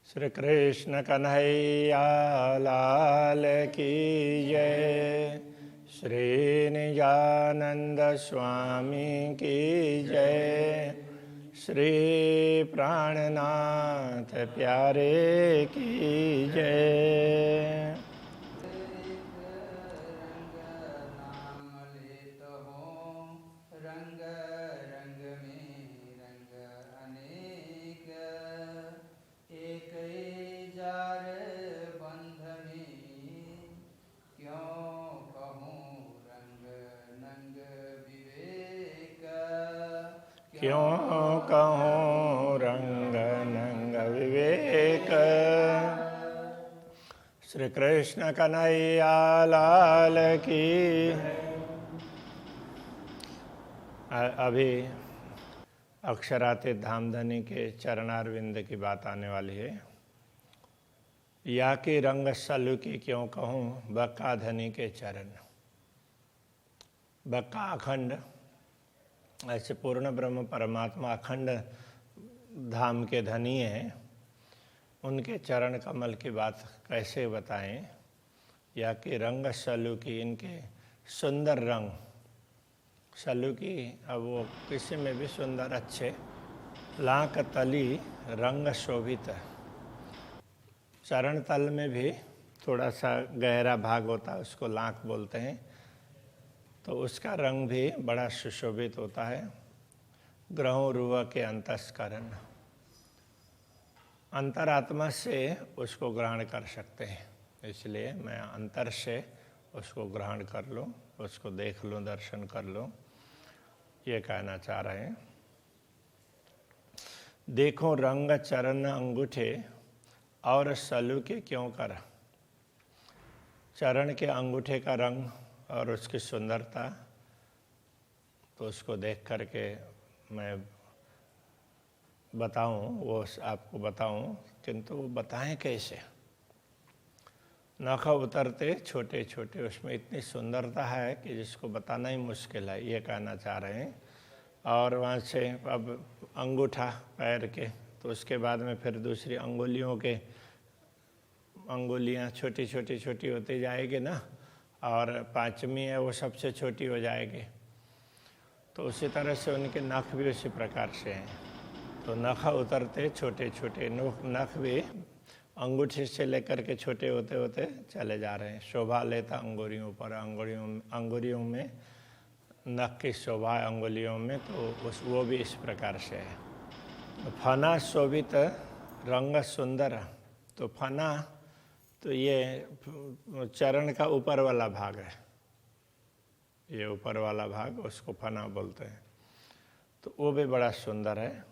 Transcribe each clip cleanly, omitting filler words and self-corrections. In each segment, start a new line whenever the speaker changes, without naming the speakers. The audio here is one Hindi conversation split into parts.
श्री कृष्ण कन्हैया लाल की जय। श्री निजानंद स्वामी की जय। श्री प्राणनाथ प्यारे की जय। क्यों कहूँ रंग नंग विवेक। श्री कृष्ण कन्हैया लाल की। अभी अक्षरातीत धामधनी के चरणारविंद की बात आने वाली है। या कि रंग सलु की क्यों कहूँ बक्का धनी के चरण। बक्का अखंड, ऐसे पूर्ण ब्रह्म परमात्मा अखंड धाम के धनी हैं, उनके चरण कमल की बात कैसे बताएं। या कि रंग सलु की, इनके सुंदर रंग। सलु की अब वो किसी में भी सुंदर अच्छे। लांक तली रंग शोभित। चरण तल में भी थोड़ा सा गहरा भाग होता है, उसको लांक बोलते हैं, तो उसका रंग भी बड़ा सुशोभित होता है। ग्रहों रुव के अंतस्करण, अंतरात्मा से उसको ग्रहण कर सकते हैं, इसलिए मैं अंतर से उसको ग्रहण कर लूँ, उसको देख लूँ, दर्शन कर लूँ, ये कहना चाह रहे हैं। देखो रंग चरण अंगूठे और सलु के क्यों कर। चरण के अंगूठे का रंग और उसकी सुंदरता, तो उसको देख करके मैं बताऊं, वो आपको बताऊं, किंतु वो बताएं कैसे। नख उतरते छोटे छोटे, उसमें इतनी सुंदरता है कि जिसको बताना ही मुश्किल है, ये कहना चाह रहे हैं। और वहाँ से अब अंगूठा पैर के, तो उसके बाद में फिर दूसरी अंगुलियाँ छोटी छोटी छोटी होती जाएगी ना, और पांचवी है वो सबसे छोटी हो जाएगी। तो उसी तरह से उनके नख भी उसी प्रकार से हैं। तो नख उतरते छोटे छोटे, नख भी अंगूठे से लेकर के छोटे होते होते चले जा रहे हैं। शोभा लेता अंगुरियों पर, अंगुरियों में नख की शोभा अंगुलियों में, तो वो भी इस प्रकार से है। फना शोभित रंग सुंदर। तो फना तो ये चरण का ऊपर वाला भाग है, ये ऊपर वाला भाग उसको फना बोलते हैं, तो वो भी बड़ा सुंदर है।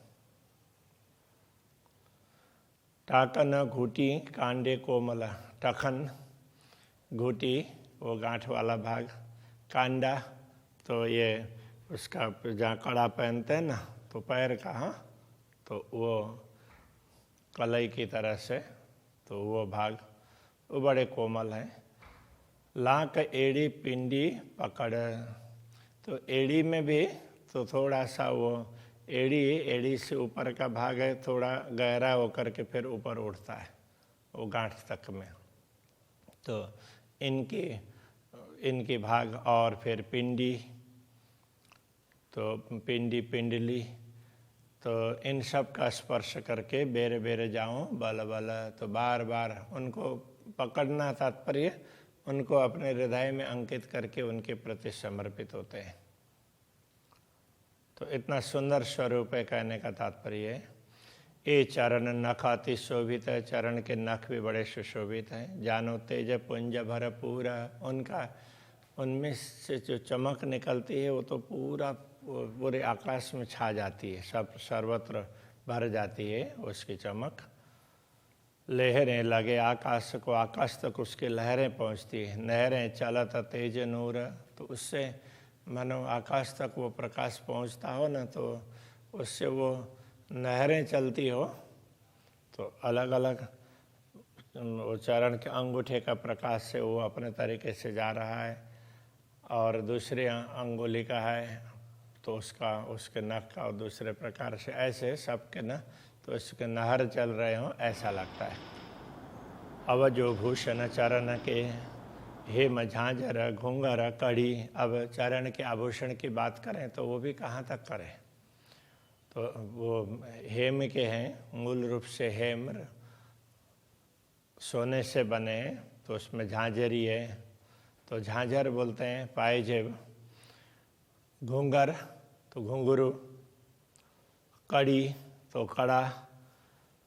टाकन घूटी कांडे कोमल। टखन घूटी वो गांठ वाला भाग, कांडा तो ये उसका जहाँ कड़ा पहनते हैं ना, तो पैर का, हाँ, तो वो कलाई की तरह से, तो वो भाग वो बड़े कोमल हैं। लांक एड़ी पिंडी पकड़। तो एड़ी में भी तो थोड़ा सा वो एड़ी से ऊपर का भाग है, थोड़ा गहरा होकर के फिर ऊपर उठता है वो गांठ तक में। तो इनकी भाग, और फिर पिंडी, तो पिंडली, तो इन सब का स्पर्श करके बेरे बेरे जाऊं बल बल। तो बार बार उनको पकड़ना, तात्पर्य उनको अपने हृदय में अंकित करके उनके प्रति समर्पित होते हैं। तो इतना सुंदर स्वरूप है, कहने का तात्पर्य है। ये चरण नख अति शोभित है, चरण के नख भी बड़े सुशोभित हैं। जानो तेज पुंज भर पूरा, उनमें से जो चमक निकलती है वो तो पूरे आकाश में छा जाती है, सब सर्वत्र भर जाती है उसकी चमक। लहरें लगे आकाश को, आकाश तक उसकी लहरें पहुँचती है। नहरें चलत तेज नूर, तो उससे मानो आकाश तक वो प्रकाश पहुँचता हो ना, तो उससे वो नहरें चलती हो, तो अलग अलग वो चरण के अंगूठे का प्रकाश से वो अपने तरीके से जा रहा है। और दूसरी अंगुली का है तो उसके नख का और दूसरे प्रकार से, ऐसे सबके न तो उसके नहर चल रहे हों ऐसा लगता है। अब जो भूषण चरण के हेम झांझर घूंघर कड़ी, अब चरण के आभूषण की बात करें तो वो भी कहाँ तक करें, तो वो हेम के हैं, मूल रूप से हेम सोने से बने, तो उसमें झांझरी है तो झांझर बोलते हैं पायजेब, घूंघर तो घुंघरू, कड़ी तो कड़ा,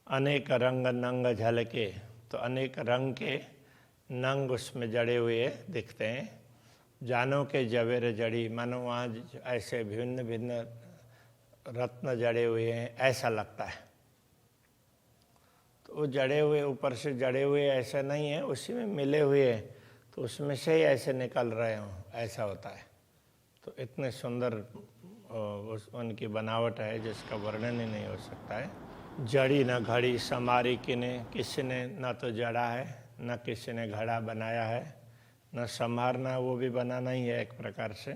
अनेक रंग नंग झलके, तो अनेक रंग के नंग उसमें जड़े हुए दिखते हैं। जानों के जवेर जड़ी, मानो वहाँ ऐसे भिन्न भिन्न रत्न जड़े हुए हैं ऐसा लगता है। तो वो जड़े हुए, ऊपर से जड़े हुए ऐसा नहीं है, उसी में मिले हुए तो उसमें से ही ऐसे निकल रहे हों ऐसा होता है। तो इतने सुंदर उनकी बनावट है जिसका वर्णन ही नहीं हो सकता है। जड़ी न घड़ी समारी किने, किसी ने न तो जड़ा है न किसी ने घड़ा बनाया है, न संभारना, वो भी बनाना ही है एक प्रकार से,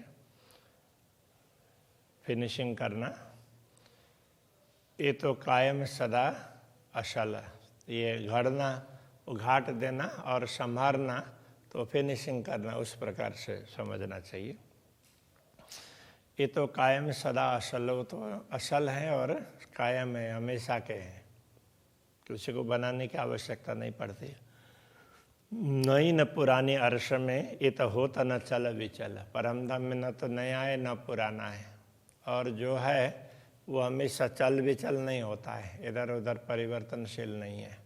फिनिशिंग करना। ये तो कायम सदा असल, ये घड़ना, घाट देना और संभारना तो फिनिशिंग करना, उस प्रकार से समझना चाहिए। ये तो कायम सदा असल, वो तो असल है और कायम है, हमेशा के हैं, किसी को बनाने की आवश्यकता नहीं पड़ती। नई न पुरानी अर्श में ये तो होता न चल विचल, परमधाम में न तो नया है न पुराना है, और जो है वो हमेशा चल विचल नहीं होता है, इधर उधर परिवर्तनशील नहीं है।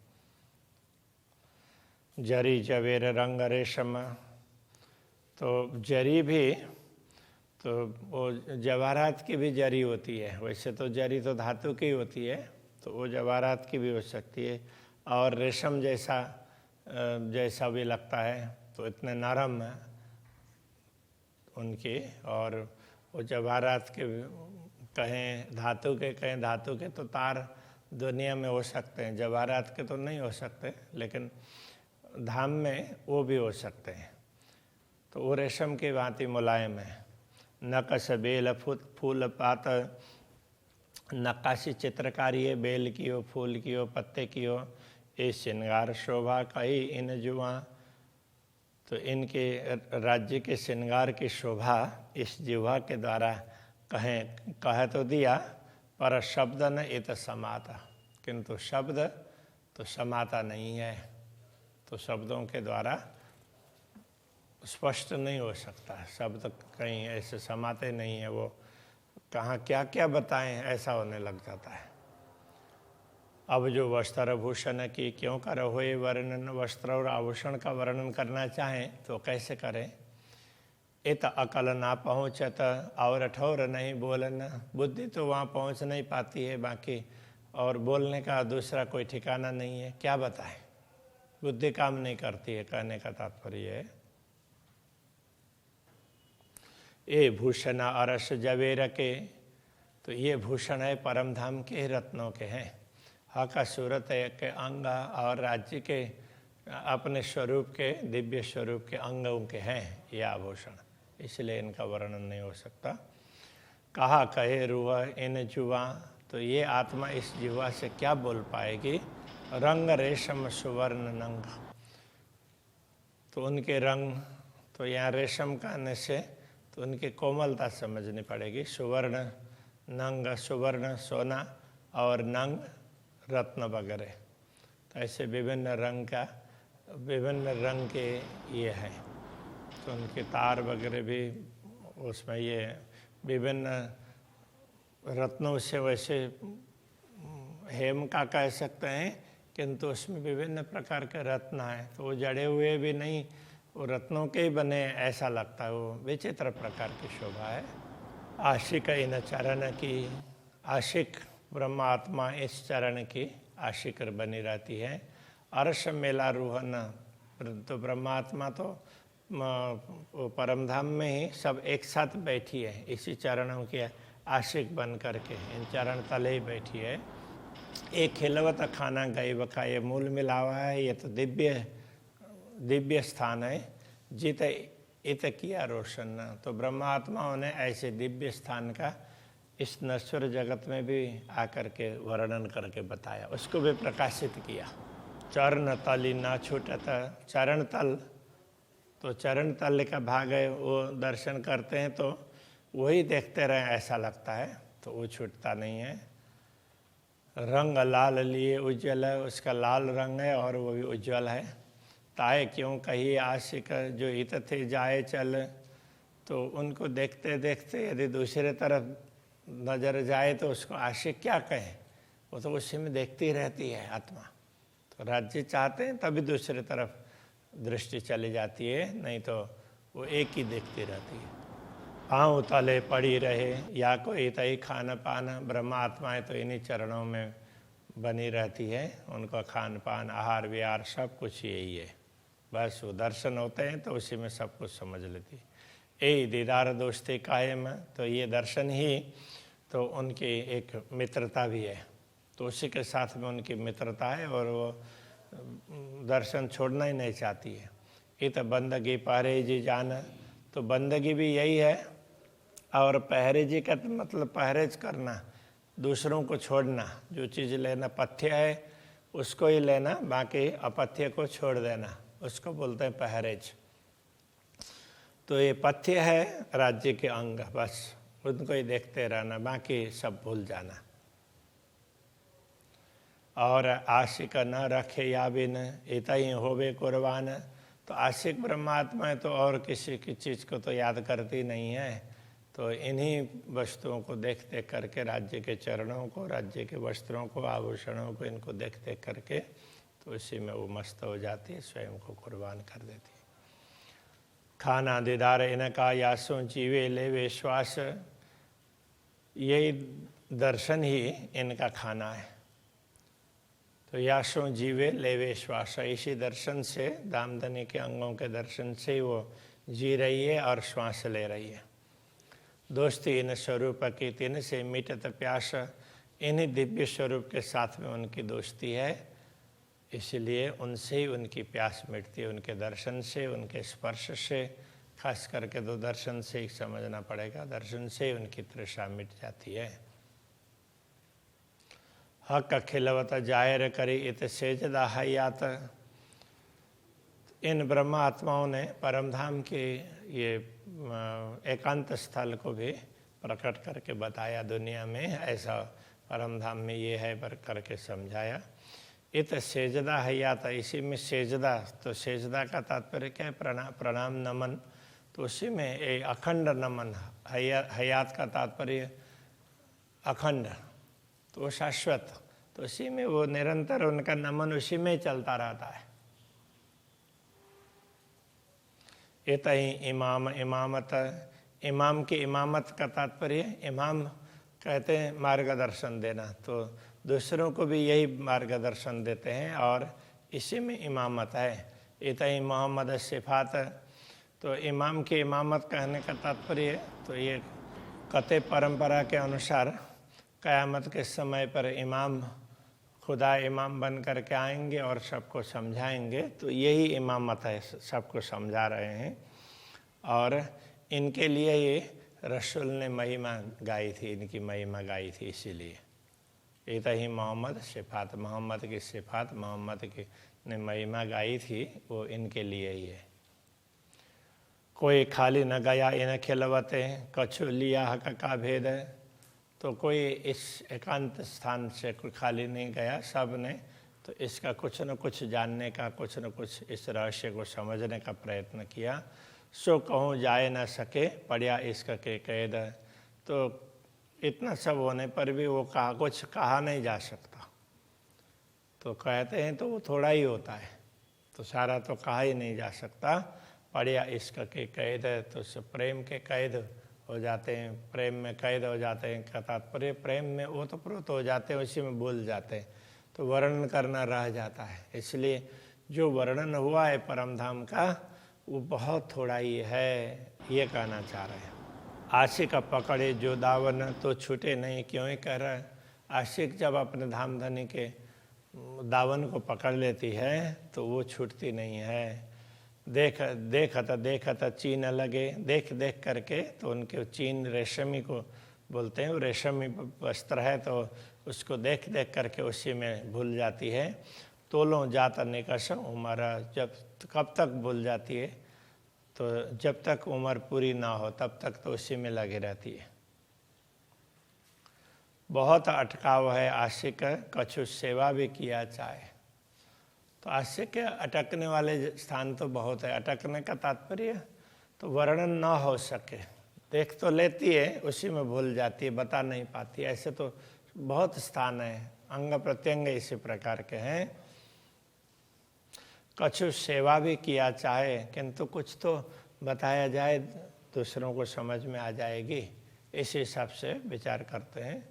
जरी जवेर रंग रेशम, तो जरी भी तो वो जवाहरात की भी जरी होती है, वैसे तो जरी तो धातु की होती है, तो वो जवाहरात की भी हो सकती है, और रेशम जैसा भी लगता है, तो इतने नरम है उनके, और वो जवाहरात के कहें धातु के, कहें धातु के, तो तार दुनिया में हो सकते हैं, जवाहरात के तो नहीं हो सकते, लेकिन धाम में वो भी हो सकते हैं। तो वो रेशम की भांति मुलायम है। नकश बेल फूल पात, नक्काशी चित्रकारी है, बेल की हो, फूल की हो, पत्ते की हो, ये श्रृंगार शोभा कही इन जुआ, तो इनके राज्य के श्रृंगार की शोभा इस जिह्वा के द्वारा कह तो दिया, पर शब्द न इत समाता, किंतु शब्द तो समाता नहीं है, तो शब्दों के द्वारा स्पष्ट नहीं हो सकता, शब्द कहीं ऐसे समाते नहीं है, वो कहाँ क्या क्या बताएं ऐसा होने लग जाता है। अब जो वस्त्र भूषण की क्यों करो ये वर्णन, वस्त्र और आभूषण का वर्णन करना चाहें तो कैसे करें। इत अकल ना पहुँचत और ठौर नहीं बोलना, बुद्धि तो वहाँ पहुँच नहीं पाती है, बाकी और बोलने का दूसरा कोई ठिकाना नहीं है, क्या बताएं, बुद्धि काम नहीं करती है, कहने का तात्पर्य है। ये भूषण अरस जवेर के, तो ये भूषण है परम धाम के रत्नों के हैं, हका सूरत के अंग और राज्य के अपने स्वरूप के, दिव्य स्वरूप के अंगों के हैं ये आभूषण, इसलिए इनका वर्णन नहीं हो सकता। कहा कहे रूह इन जुआ, तो ये आत्मा इस जुआ से क्या बोल पाएगी। रंग रेशम सुवर्ण नंग, तो उनके रंग, तो यहाँ रेशम कहने से तो उनकी कोमलता समझनी पड़ेगी। सुवर्ण नंग, सुवर्ण सोना, और नंग रत्न वगैरह, तो ऐसे विभिन्न रंग के ये हैं, तो उनके तार वगैरह भी उसमें ये विभिन्न रत्नों से, वैसे हेम का कह सकते हैं, किंतु उसमें विभिन्न प्रकार के रत्न हैं, तो वो जड़े हुए भी नहीं, वो रत्नों के ही बने ऐसा लगता है, वो विचित्र प्रकार की शोभा है। आशिक इन चरण की, आशिक ब्रह्मात्मा इस चरण की आशिक बनी रहती है। अर्श मेला रूहन, तो ब्रह्मात्मा तो परमधाम में ही सब एक साथ बैठी है, इसी चरणों के आशिक बन करके इन चरण तले ही बैठी है। एक खिलवत खाना गई बका, ये मूल मिला हुआ है, ये तो दिव्य स्थान है। जित इत किया रोशन, तो ब्रह्मात्माओं ने ऐसे दिव्य स्थान का इस नश्वर जगत में भी आकर के वर्णन करके बताया, उसको भी प्रकाशित किया। चरण तली ना छूटत, चरण तल, तो चरण तल का भाग है, वो दर्शन करते हैं तो वही देखते रहें ऐसा लगता है, तो वो छूटता नहीं है। रंग लाल लिए उज्जवल है, उसका लाल रंग है और वो भी उज्जवल है। ताए क्यों कही आशिक जो हित थे जाए चल, तो उनको देखते देखते यदि दूसरे तरफ नजर जाए तो उसको आशिक क्या कहे, वो तो उसी में देखती रहती है आत्मा। तो राज्य चाहते हैं तभी दूसरी तरफ दृष्टि चली जाती है, नहीं तो वो एक ही देखती रहती है। पाँव तले पड़ी रहे या कोई तई खाना पाना, ब्रह्मा आत्माएं तो इन्हीं चरणों में बनी रहती है, उनका खान पान आहार विहार सब कुछ यही है। बस वो दर्शन होते हैं तो उसी में सब कुछ समझ लेती है। ए दीदार दोस्ती कायम, तो ये दर्शन ही तो उनकी एक मित्रता भी है, तो उसी के साथ में उनकी मित्रता है और वो दर्शन छोड़ना ही नहीं चाहती है। ये तो बंदगी पहरे जी जाना, तो बंदगी भी यही है, और पहरे जी का मतलब पहरेज करना, दूसरों को छोड़ना। जो चीज़ लेना पथ्य है उसको ही लेना, बाकी अपथ्य को छोड़ देना, उसको बोलते हैं पहरेज। तो ये पथ्य है राज्य के अंग, बस उनको ही देखते रहना, बाकी सब भूल जाना। और आशिक न रखे या बिन इत ही होवे कुर्बान, तो आशिक ब्रह्मात्मा है तो और किसी की चीज़ को तो याद करती नहीं है, तो इन्हीं वस्तुओं को देख देख करके, राज्य के चरणों को, राज्य के वस्त्रों को, आभूषणों को, इनको देख देख करके तो इसी में वो मस्त हो जाती है, स्वयं को कुर्बान कर देती है। खाना दीदार इनका यासों जीवे ले वे श्वास, यही दर्शन ही इनका खाना है। तो यासों जीवे लेवे श्वास, इसी दर्शन से, दामदनी के अंगों के दर्शन से ही वो जी रही है और श्वास ले रही है। दोस्ती इन स्वरूप की तिन से मिटत प्यास, इन्हीं दिव्य स्वरूप के साथ में उनकी दोस्ती है, इसलिए उनसे ही उनकी प्यास मिटती है, उनके दर्शन से, उनके स्पर्श से, खास करके तो दर्शन से ही समझना पड़ेगा, दर्शन से ही उनकी तृषा मिट जाती है। हक खिलवत जाहिर करी इत सेजदा हयात, इन ब्रह्मा आत्माओं ने परमधाम के ये एकांत स्थल को भी प्रकट करके बताया दुनिया में, ऐसा परमधाम में ये है पर करके समझाया। इत सेजदा हयात, इसी में सेजदा, तो सेजदा का तात्पर्य क्या है, प्रणाम नमन, तो उसी में एक अखंड नमन, हयात का तात्पर्य अखंड, तो शाश्वत, तो उसी में वो निरंतर उनका नमन उसी में चलता रहता है। इतई इमाम इमामत, इमाम की इमामत का तात्पर्य, इमाम कहते हैं मार्गदर्शन देना, तो दूसरों को भी यही मार्गदर्शन देते हैं और इसी में इमामत है। इतई मोहम्मद सिफात, तो इमाम की इमामत कहने का तात्पर्य, तो ये कते परंपरा के अनुसार क़यामत के समय पर इमाम, खुदा इमाम बन कर के आएंगे और सबको समझाएंगे, तो यही इमामत है, सबको समझा रहे हैं। और इनके लिए ये रसूल ने महिमा गाई थी, इनकी महिमा गाई थी, इसीलिए इतई मोहम्मद सिफात, मोहम्मद की सिफात, मोहम्मद की ने महिमा गाई थी, वो इनके लिए ही है। कोई खाली न गया इन खिलवते, कछु लिया हक का भेद, तो कोई इस एकांत स्थान से कोई खाली नहीं गया, सब ने तो इसका कुछ न कुछ जानने का, कुछ न कुछ इस रहस्य को समझने का प्रयत्न किया। सो कहूँ जाए न सके पढ़िया इसका के कैद, तो इतना सब होने पर भी वो कुछ कहा नहीं जा सकता, तो कहते हैं तो वो थोड़ा ही होता है, तो सारा तो कहा ही नहीं जा सकता। पढ़िया इसका के कैद, तो प्रेम के कैद हो जाते हैं, प्रेम में कैद हो जाते हैं का तात्पर्य प्रेम में ओतप्रोत हो जाते हैं, उसी में भूल जाते हैं, तो वर्णन करना रह जाता है। इसलिए जो वर्णन हुआ है परमधाम का वो बहुत थोड़ा ही है, ये कहना चाह रहे हैं। आशिक पकड़े जो दावन तो छूटे नहीं, क्यों ही कह रहा है, आशिक जब अपने धाम धनी के दावन को पकड़ लेती है तो वो छूटती नहीं है। देखत चीन लगे, देख देख करके तो उनके चीन रेशमी को बोलते हैं, वो रेशमी वस्त्र है तो उसको देख देख करके उसी में भूल जाती है। तोलों जात निकष उम्र, जब कब तक भूल जाती है, तो जब तक उम्र पूरी ना हो तब तक तो उसी में लगी रहती है। बहुत अटकाव है आशिक, कछु सेवा भी किया चाहे। तो आशिक के अटकने वाले स्थान तो बहुत है। अटकने का तात्पर्य तो वर्णन ना हो सके, देख तो लेती है, उसी में भूल जाती है, बता नहीं पाती। ऐसे तो बहुत स्थान है, अंग प्रत्यंग इसी प्रकार के हैं। कछु सेवा भी किया चाहे, किंतु कुछ तो बताया जाए, दूसरों को समझ में आ जाएगी, इस हिसाब से विचार करते हैं।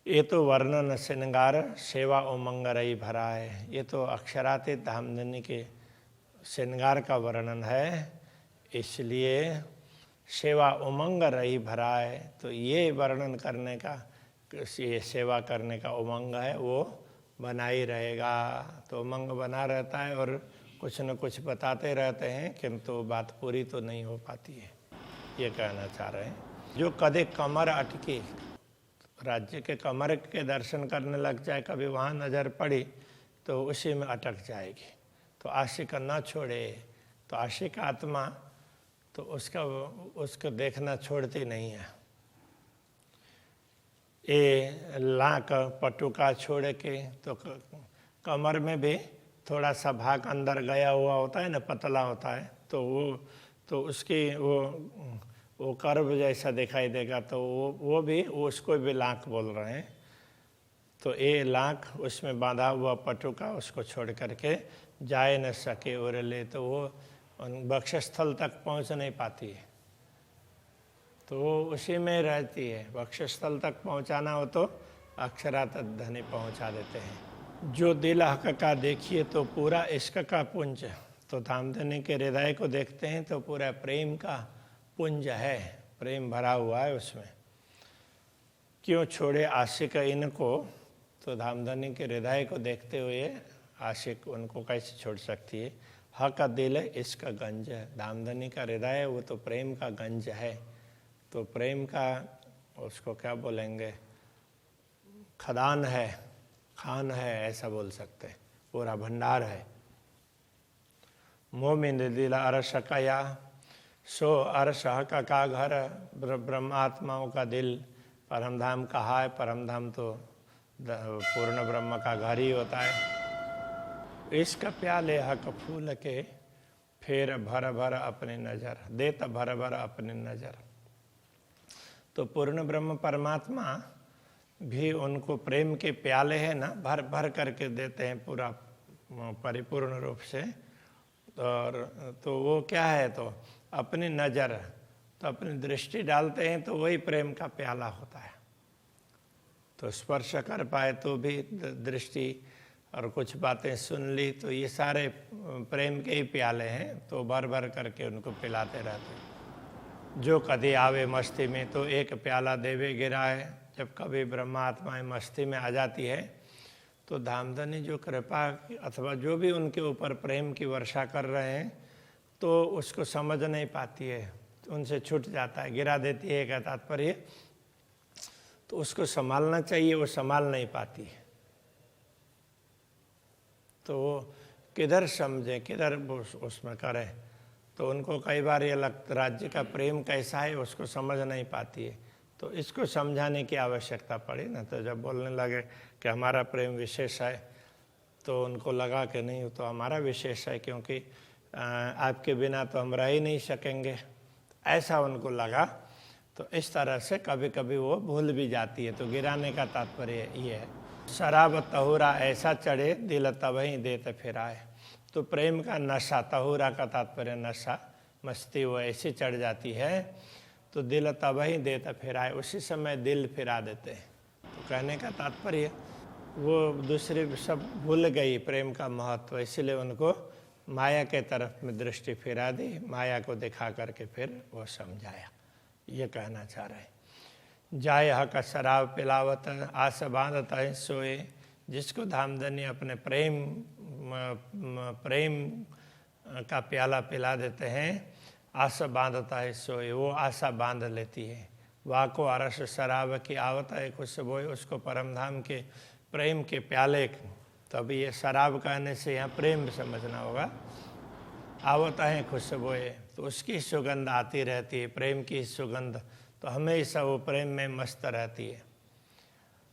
ये तो वर्णन श्रृंगार सेवा उमंग रही भरा है। ये तो अक्षरातीत धामधनी के श्रृंगार का वर्णन है, इसलिए सेवा उमंग रही भरा है। तो ये वर्णन करने का, ये सेवा करने का उमंग है, वो बना ही रहेगा। तो उमंग बना रहता है और कुछ न कुछ बताते रहते हैं, किंतु बात पूरी तो नहीं हो पाती है, ये कहना चाह रहे हैं। जो कदे कमर अटकी, राज्य के कमर के दर्शन करने लग जाए, कभी वहाँ नज़र पड़ी तो उसी में अटक जाएगी। तो आशिक न छोड़े, तो आशिक आत्मा तो उसको देखना छोड़ती नहीं है। ये लाक पटुका छोड़ के, तो कमर में भी थोड़ा सा भाग अंदर गया हुआ होता है ना, पतला होता है, तो उसकी वो कर्व जैसा दिखाई देगा, तो वो भी, उसको भी लाक बोल रहे हैं। तो ये लाक उसमें बांधा हुआ पटुका, उसको छोड़ करके जाए न सके और ले, तो वो वक्षस्थल तक पहुंच नहीं पाती है, तो वो उसी में रहती है। वक्षस्थल तक पहुंचाना हो तो अक्षरात धनी पहुंचा देते हैं। जो दिल हक का देखिए तो पूरा इश्क का पुंज, तो धामधनी के हृदय को देखते हैं तो पूरा प्रेम का पुंज है, प्रेम भरा हुआ है उसमें। क्यों छोड़े आशिक इनको, तो धामधनी के हृदय को देखते हुए आशिक उनको कैसे छोड़ सकती है। हक दिल इसका गंज, धामधनी का हृदय वो तो प्रेम का गंज है। तो प्रेम का उसको क्या बोलेंगे, खदान है, खान है, ऐसा बोल सकते हैं, पूरा भंडार है। मोमिन दिल अरश कया, सो अरश हक का घर, ब्रह्मात्माओं का दिल परमधाम कहा है। परमधाम तो पूर्ण ब्रह्म का घर ही होता है। इश्क प्याले हक फूल के, फिर भर भर अपनी नज़र, देत भर भर अपनी नज़र। तो पूर्ण ब्रह्म परमात्मा भी उनको प्रेम के प्याले हैं ना, भर भर करके देते हैं पूरा परिपूर्ण रूप से। और तो वो क्या है, तो अपनी नज़र, तो अपनी दृष्टि डालते हैं, तो वही प्रेम का प्याला होता है। तो स्पर्श कर पाए तो भी दृष्टि, और कुछ बातें सुन ली, तो ये सारे प्रेम के ही प्याले हैं, तो भर भर करके उनको पिलाते रहते हैं। जो कभी आवे मस्ती में, तो एक प्याला देवे गिराए। जब कभी ब्रह्मात्माएं मस्ती में आ जाती है, तो धामधनी जो कृपा अथवा जो भी उनके ऊपर प्रेम की वर्षा कर रहे हैं, तो उसको समझ नहीं पाती है, तो उनसे छूट जाता है, गिरा देती है का तात्पर्य। तो उसको संभालना चाहिए, वो संभाल नहीं पाती है, तो वो किधर समझे, किधर उसमें करें। तो उनको कई बार ये लगता राज्य का प्रेम कैसा है उसको समझ नहीं पाती है, तो इसको समझाने की आवश्यकता पड़ी ना। तो जब बोलने लगे कि हमारा प्रेम विशेष है, तो उनको लगा कि नहीं, तो हमारा विशेष है, क्योंकि आपके बिना तो हम रह ही नहीं सकेंगे, ऐसा उनको लगा। तो इस तरह से कभी कभी वो भूल भी जाती है। तो गिराने का तात्पर्य ये है। शराब तहुरा ऐसा चढ़े, दिल तबही देते फिराए। तो प्रेम का नशा, तहुरा का तात्पर्य नशा, मस्ती, वो ऐसी चढ़ जाती है, तो दिल तबही देते फिराए, उसी समय दिल फिरा देते हैं। तो कहने का तात्पर्य वो दूसरे सब भूल गई प्रेम का महत्व, इसलिए उनको माया के तरफ में दृष्टि फिरा दी, माया को दिखा करके फिर वो समझाया, ये कहना चाह रहे हैं। जाय हक शराब पिलावत, आस बांधत है सोए। जिसको धामधनी अपने प्रेम का प्याला पिला देते हैं, आशा बांधता है सोए, वो आशा बांध लेती है। वाको अरस शराब की आवत है खुशबोए, उसको परम धाम के प्रेम के प्याले, तब ये शराब कहने से यहाँ प्रेम समझना होगा। आवत है खुशबोए, तो उसकी सुगंध आती रहती है, प्रेम की सुगंध, तो हमेशा वो प्रेम में मस्त रहती है।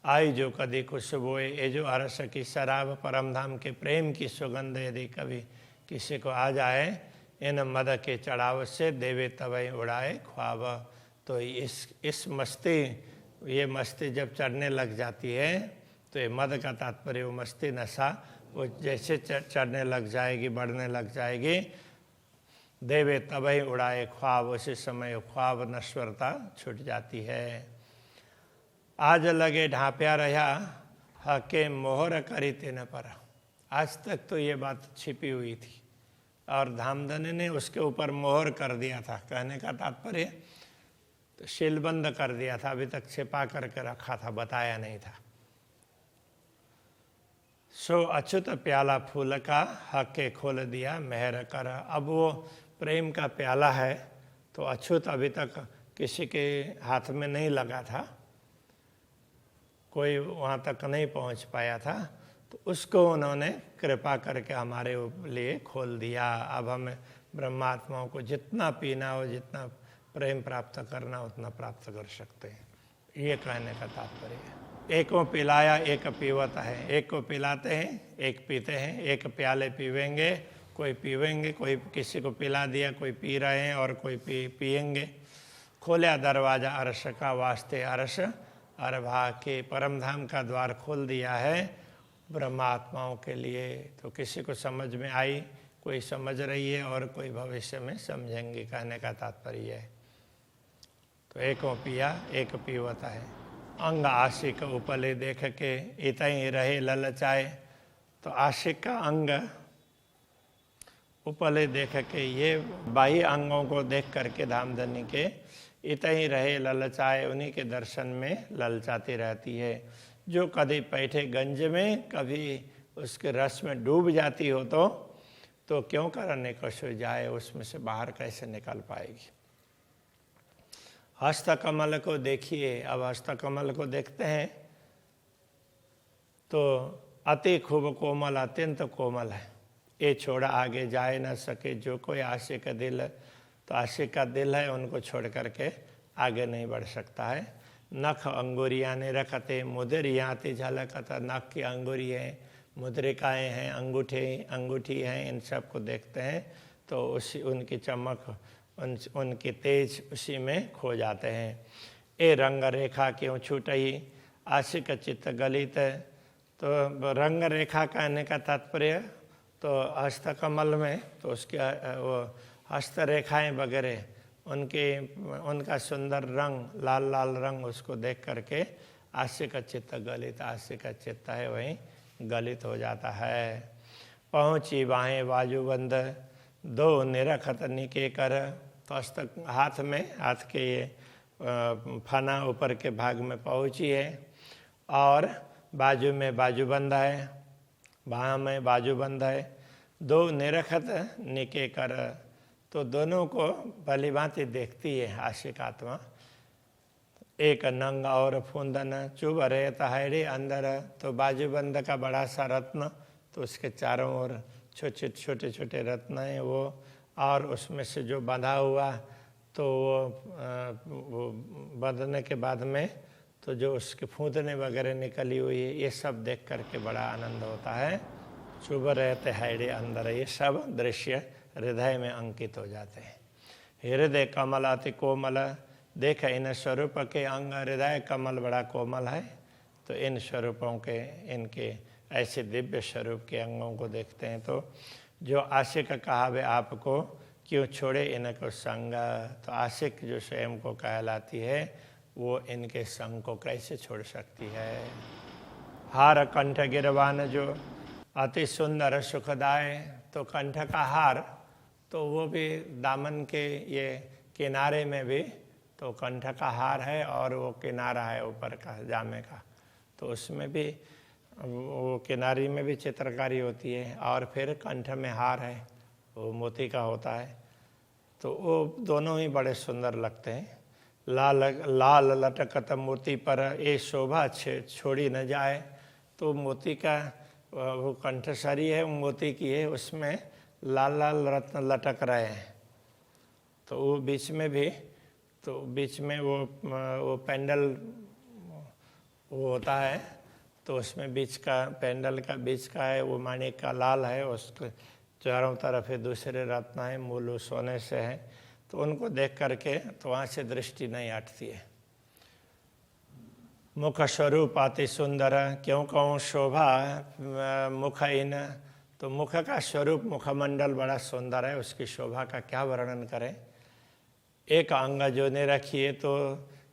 आई जो कभी खुशबोए, ये जो अरस की शराब परम धाम के प्रेम की सुगंध यदि कभी किसी को आ जाए, इन मद के चढ़ाव से देवे तवै उड़ाए ख्वाब। तो इस मस्ती, ये मस्ती जब चढ़ने लग जाती है तो ये मद का तात्पर्य वो मस्ती, नशा, वो जैसे चढ़ने लग जाएगी, बढ़ने लग जाएगी, देवे तवै उड़ाए ख्वाब, उसी समय ख्वाब नश्वरता छूट जाती है। आज लगे ढांप्या रहा हके मोहर करी तेन पर। आज तक तो ये बात छिपी हुई थी और धामधनी ने उसके ऊपर मोहर कर दिया था। कहने का तात्पर्य तो शीलबंद कर दिया था, अभी तक छिपा करके रखा था, बताया नहीं था। सो अछूत प्याला फूल का हके खोल दिया मेहर कर। अब वो प्रेम का प्याला है तो अछूत अभी तक किसी के हाथ में नहीं लगा था, कोई वहाँ तक नहीं पहुँच पाया था, तो उसको उन्होंने कृपा करके हमारे लिए खोल दिया। अब हमें ब्रह्मात्माओं को जितना पीना हो, जितना प्रेम प्राप्त करना, उतना प्राप्त कर सकते हैं। ये कहने का तात्पर्य है। एक को पिलाया एक पीवत है, एक को पिलाते हैं एक पीते हैं, एक प्याले पीवेंगे, कोई पीवेंगे, कोई किसी को पिला दिया, कोई पी रहे हैं और कोई पिएंगे। खोला दरवाजा अरस का वास्ते अरस अरभा के, परम धाम का द्वार खोल दिया है ब्रह्मात्माओं के लिए। तो किसी को समझ में आई, कोई समझ रही है और कोई भविष्य में समझेंगे, कहने का तात्पर्य है। तो एक पिया एक पीवता है। अंग आशिक उपले देख के इतई रहे ललचाए। तो आशिक का अंग उपले देख के, ये बाह्य अंगों को देख करके धामधनी के इतई रहे ललचाए, उन्हीं के दर्शन में ललचाती रहती है। जो कभी पैठे गंज में, कभी उसके रस में डूब जाती हो तो क्यों करने को सो जाए, उसमें से बाहर कैसे निकल पाएगी। हस्तकमल को देखिए। अब हस्तकमल को देखते हैं तो अति खूब कोमल, अत्यंत कोमल है। ये छोड़ा आगे जाए न सके, जो कोई आशिक दिल, तो आशिक का दिल है, उनको छोड़ करके आगे नहीं बढ़ सकता है। नख अंगुरिया ने रखते मुद्रियाते झलकत। नख की अंगुरी है, मुद्रिकाएँ हैं, अंगूठी हैं, इन सब को देखते हैं तो उसी उनकी चमक, उनकी तेज उसी में खो जाते हैं। ए रंग रेखा क्यों छूटही आशिक चित्त गलित। तो रंग रेखा कहने का तात्पर्य तो हस्तकमल में, तो उसके वो हस्तरेखाएँ वगैरह, उनका सुंदर रंग, लाल लाल रंग, उसको देख करके आशिक चित्त गलित, आशिक चित्त है वहीं गलित हो जाता है। पहुँची बाहें बाजूबंद दो निरखत निके कर। तो हाथ में, हाथ के ये फना ऊपर के भाग में पहुँची है और बाजू में बाजूबंद है, बाह में बाजूबंद है। दो निरखत निके कर, तो दोनों को भली भांति देखती है आशिक आत्मा। एक नंग और फूंदन चुभ रहे तहरे अंदर। तो बाजूबंद का बड़ा सा रत्न, तो उसके चारों ओर छोटे छोटे छोटे रत्न हैं वो, और उसमें से जो बंधा हुआ, तो वो बंधने के बाद में तो जो उसके फूंदने वगैरह निकली हुई है, ये सब देख करके बड़ा आनंद होता है। चुभ रहते हैरे अंदर, ये सब दृश्य हृदय में अंकित हो जाते हैं। हृदय कमल अति कोमल देख इन स्वरूप के अंग। हृदय कमल बड़ा कोमल है, तो इन स्वरूपों के, इनके ऐसे दिव्य स्वरूप के अंगों को देखते हैं तो जो आशिक कहा वे आपको क्यों छोड़े इनको संग। तो आशिक जो स्वयं को कहलाती है वो इनके संग को कैसे छोड़ सकती है। हार कंठ गिरवान जो अति सुंदर सुखदाय। तो कंठ का हार, तो वो भी दामन के ये किनारे में भी तो कंठ का हार है, और वो किनारा है ऊपर का जामे का, तो उसमें भी वो किनारी में भी चित्रकारी होती है, और फिर कंठ में हार है, वो मोती का होता है। तो वो दोनों ही बड़े सुंदर लगते हैं। लाल लाल लटकत मोती पर ये शोभा छोड़ी न जाए। तो मोती का वो कंठसारी है, मोती की है, उसमें लाल लाल रत्न लटक रहे हैं। तो वो बीच में भी, तो बीच में वो पेंडल वो होता है, तो उसमें बीच का पेंडल का बीच का है वो माणिक का लाल है, उसके चारों तरफ है दूसरे रत्न है, मूल सोने से है। तो उनको देख करके तो वहाँ से दृष्टि नहीं हटती है। मुख स्वरूप अति सुंदर क्यों कहूँ शोभा मुख इन। तो मुख का स्वरूप मुखमंडल बड़ा सुंदर है, उसकी शोभा का क्या वर्णन करें। एक अंग जो ने रखिए तो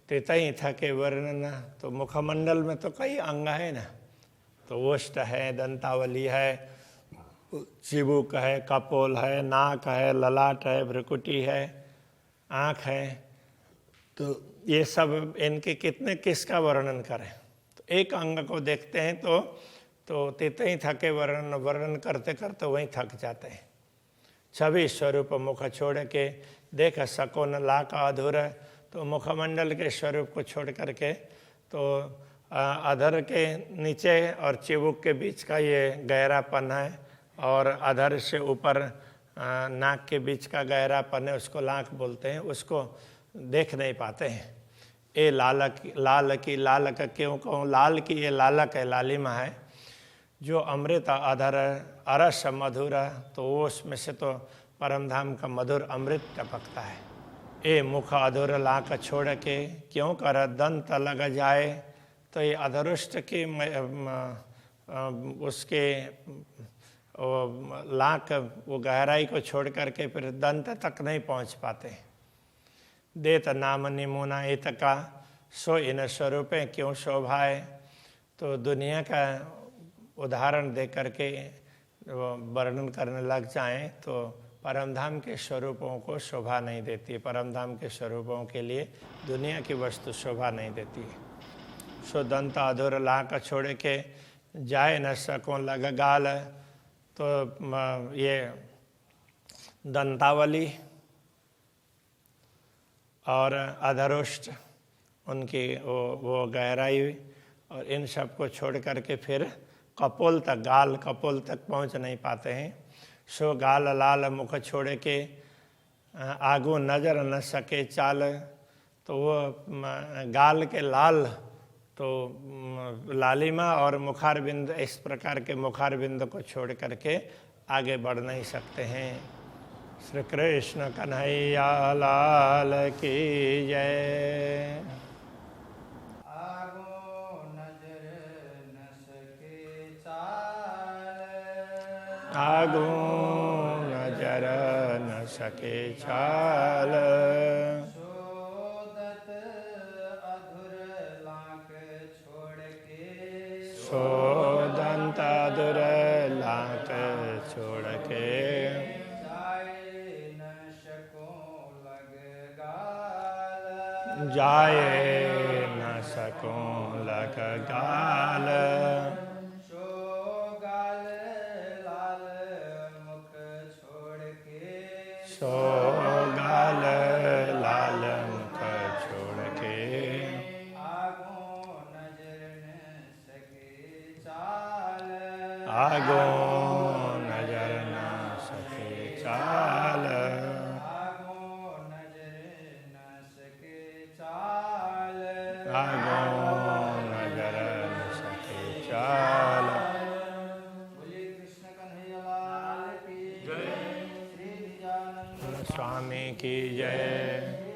तृतई थके वर्णन। तो मुखमंडल में तो कई अंग है ना, तो ओष्ठ है, दंतावली है, चिबुक है, कपोल है, नाक है, ललाट है, भ्रुकुटी है, आँख है। तो ये सब इनके कितने किसका वर्णन करें। तो एक अंग को देखते हैं तो तितई थके वर्णन करते करते वहीं थक जाते हैं। छवि स्वरूप मुख छोड़ के देख सको न लाख अधूर। तो मुखमंडल के स्वरूप को छोड़ करके तो अधर के नीचे और चिबुक के बीच का ये गहरापन है, और अधर से ऊपर नाक के बीच का गहरापन है, उसको लाख बोलते हैं, उसको देख नहीं पाते हैं। ये लाल की लालक क्यों कहूँ, लाल की ये लालक है, लालिमा है, जो अमृत अधर अरस मधुर। तो वो उसमें से तो परमधाम का मधुर अमृत टपकता है। ए मुख अधुर लाक छोड़ के क्यों कर दंत लग जाए। तो ये अधरुष्ट की उसके लाक वो गहराई को छोड़ करके फिर दंत तक नहीं पहुंच पाते। देत नाम निमुना इत का सो इन स्वरूपें क्यों शोभाए। तो दुनिया का उदाहरण दे करके वर्णन करने लग जाएं तो परमधाम के स्वरूपों को शोभा नहीं देती। परमधाम के स्वरूपों के लिए दुनिया की वस्तु शोभा नहीं देती है। सो दंत अधूर लाक छोड़ के जाए न सको लग गाल। तो ये दंतावली और अधरुष्ट उनकी वो गहराई और इन सब को छोड़ करके फिर कपोल तक, गाल कपोल तक पहुंच नहीं पाते हैं। सो गाल लाल मुख छोड़ के आगू नजर न सके चाल। तो वो गाल के लाल तो लालिमा और मुखारबिंद, इस प्रकार के मुखारबिंद को छोड़ करके आगे बढ़ नहीं सकते हैं। श्री कृष्ण कन्हैया लाल की जय। आगू नजर न सके चाल।
सोदत अधुर लाक छोड़ के
सोदंत अधुर लाक छोड़ के
जाए न सको लग गाल।
जाए न सको लग गाल। सो गाल लाल मुख छोड़ के
आगो नजर न सके चाल।
आगो नजर न सके चाल।
आगो नजर न सके चाल।
आगो नजर न सके चाल।
बोलिए कृष्ण कन्हैया लाल की जय। श्री निजानंद
स्वामी की जय।